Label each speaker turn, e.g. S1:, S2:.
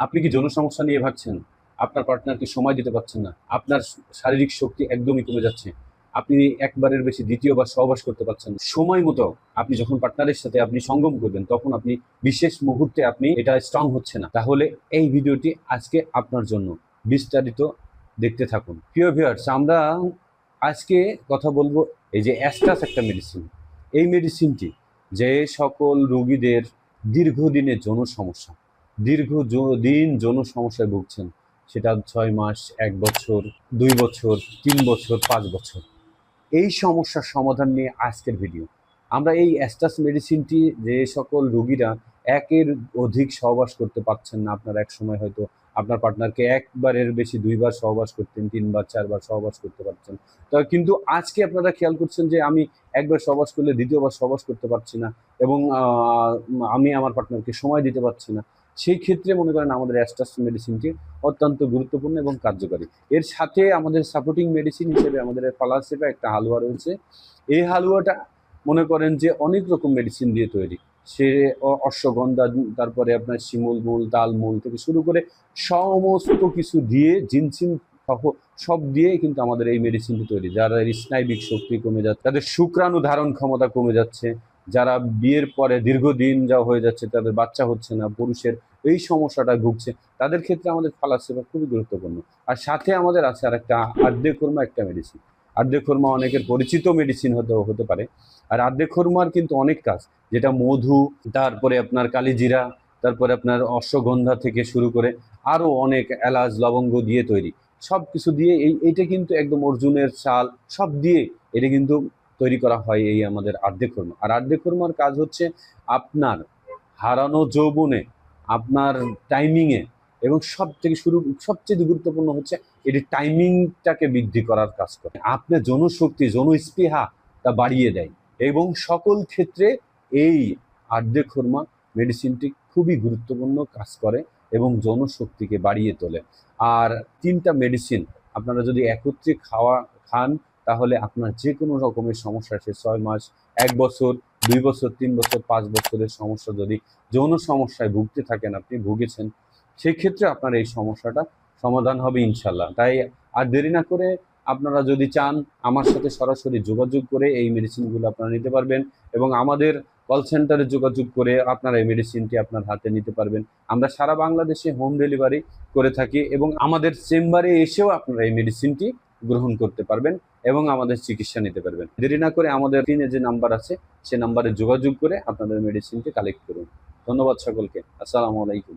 S1: আপনি কি যৌন সমস্যা নিয়ে ভাবছেন? আপনার পার্টনারকে সময় দিতে পারছেন না। আপনার শারীরিক শক্তি একদমই কমে যাচ্ছে। আপনি একবারের বেশি দ্বিতীয়বার সহবাস করতে পারছেন না। সময় মতো আপনি যখন পার্টনারের সাথে আপনি সঙ্গম করবেন, তখন আপনি বিশেষ মুহূর্তে আপনি এটা স্ট্রং হচ্ছে না। তাহলে এই ভিডিওটি আজকে আপনার জন্য। বিস্তারিত দেখতে থাকুন। প্রিয় ভিউয়ার্স, আমরা আজকে কথা বলবো এই যে অ্যাস্ট্রাস একটা মেডিসিন। এই মেডিসিনটি যে সকল রোগীদের দীর্ঘদিনের যৌন সমস্যা, দিন যৌন সমস্যায় ভুগছেন, সেটা 6 মাস, 1 বছর, 2 বছর, 3 বছর, 5 বছর, এই সমস্যার সমাধান নিয়ে আজকের ভিডিও। আমরা এই অ্যাস্টাস মেডিসিনটি যে সকল রোগীরা একের অধিক সহবাস করতে পারছেন না, আপনার এক সময় হয়তো আপনার পার্টনারকে একবারের বেশি 2 বার সহবাস করতেন, 3 বার 4 বার সহবাস করতে পারছেন, তো কিন্তু আজকে আপনারা খেয়াল করছেন যে আমি একবার সহবাস করলে দ্বিতীয়বার সহবাস করতে পারছি না, এবং আমি আমার পার্টনারকে সময় দিতে পারছি না। সেই ক্ষেত্রে মনে করেন আমাদের অ্যাস্টাস মেডিসিনটি অত্যন্ত গুরুত্বপূর্ণ এবং কার্যকারী। এর সাথে আমাদের সাপোর্টিং মেডিসিন হিসেবে আমাদের ফালাসিপা একটা হালুয়া রয়েছে। এই হালুয়াটা মনে করেন যে অনেক রকম মেডিসিন দিয়ে তৈরি। সে অশ্বগন্ধা, তারপরে আপনার শিমুল মূল, তাল মূল থেকে শুরু করে সমস্ত কিছু দিয়ে, জিনসিন সহ সব দিয়ে কিন্তু আমাদের এই মেডিসিনটি তৈরি। যারা স্নায়বিক শক্তি কমে যাচ্ছে, তাদের শুক্রাণু ধারণ ক্ষমতা কমে যাচ্ছে, যারা বিয়ের পরে দীর্ঘদিন যা হয়ে যাচ্ছে, তাদের বাচ্চা হচ্ছে না, পুরুষের এই সমস্যাটা ভুগছে, তাদের ক্ষেত্রে আমাদের ফালাসিপা খুবই গুরুত্বপূর্ণ। আর সাথে আমাদের আছে আর একটা আর্ধে খুরমা একটা মেডিসিন। আর্ধে খুরমা অনেকের পরিচিত মেডিসিন হতে পারে। আর আর্ধে খুরমার কিন্তু অনেক কাজ, যেটা মধু, তারপরে আপনার কালিজিরা, তারপরে আপনার অশ্বগন্ধা থেকে শুরু করে আরও অনেক এলাচ লবঙ্গ দিয়ে তৈরি। সব কিছু দিয়ে এইটা কিন্তু একদম অর্জুনের চাল সব দিয়ে এটা কিন্তু তৈরি করা হয় এই আমাদের আর্ধে খুরমা। আর আর্ধে খুরমার কাজ হচ্ছে আপনার হারানো যৌবনে, আপনার টাইমিংয়ে, এবং সবচেয়ে গুরুত্বপূর্ণ হচ্ছে এটি টাইমিংটাকে বৃদ্ধি করার কাজ করে। আপনার জনশক্তি, জনস্পৃহা তা বাড়িয়ে দেয়, এবং সকল ক্ষেত্রে এই আর্ধে খুরমা মেডিসিনটি খুবই গুরুত্বপূর্ণ কাজ করে এবং জনশক্তিকে বাড়িয়ে তোলে। আর 3টা মেডিসিন আপনারা যদি একত্রে খান, তাহলে আপনার যে কোনো রকমের সমস্যা, সে 6 মাস, 1 বছর, 2 বছর, 3 বছর, 5 বছরের সমস্যা, যদি যৌন সমস্যায় আপনি ভুগেছেন, সেই ক্ষেত্রে আপনার এই সমস্যাটা সমাধান হবে ইনশাল্লাহ। তাই আর দেরি না করে আপনারা যদি চান, আমার সাথে সরাসরি যোগাযোগ করে এই মেডিসিনগুলো আপনারা নিতে পারবেন, এবং আমাদের কল সেন্টারে যোগাযোগ করে আপনারা এই মেডিসিনটি আপনার হাতে নিতে পারবেন। আমরা সারা বাংলাদেশে হোম ডেলিভারি করে থাকি, এবং আমাদের চেম্বারে এসেও আপনারা এই মেডিসিনটি গ্রহণ করতে পারবেন এবং আমাদের চিকিৎসা নিতে পারবেন। দেরি না করে আমাদের স্ক্রিনে যে নাম্বার আছে, সে নাম্বারে যোগাযোগ করে আপনাদের মেডিসিনটি কালেক্ট করুন। ধন্যবাদ সকলকে। আসসালামু আলাইকুম।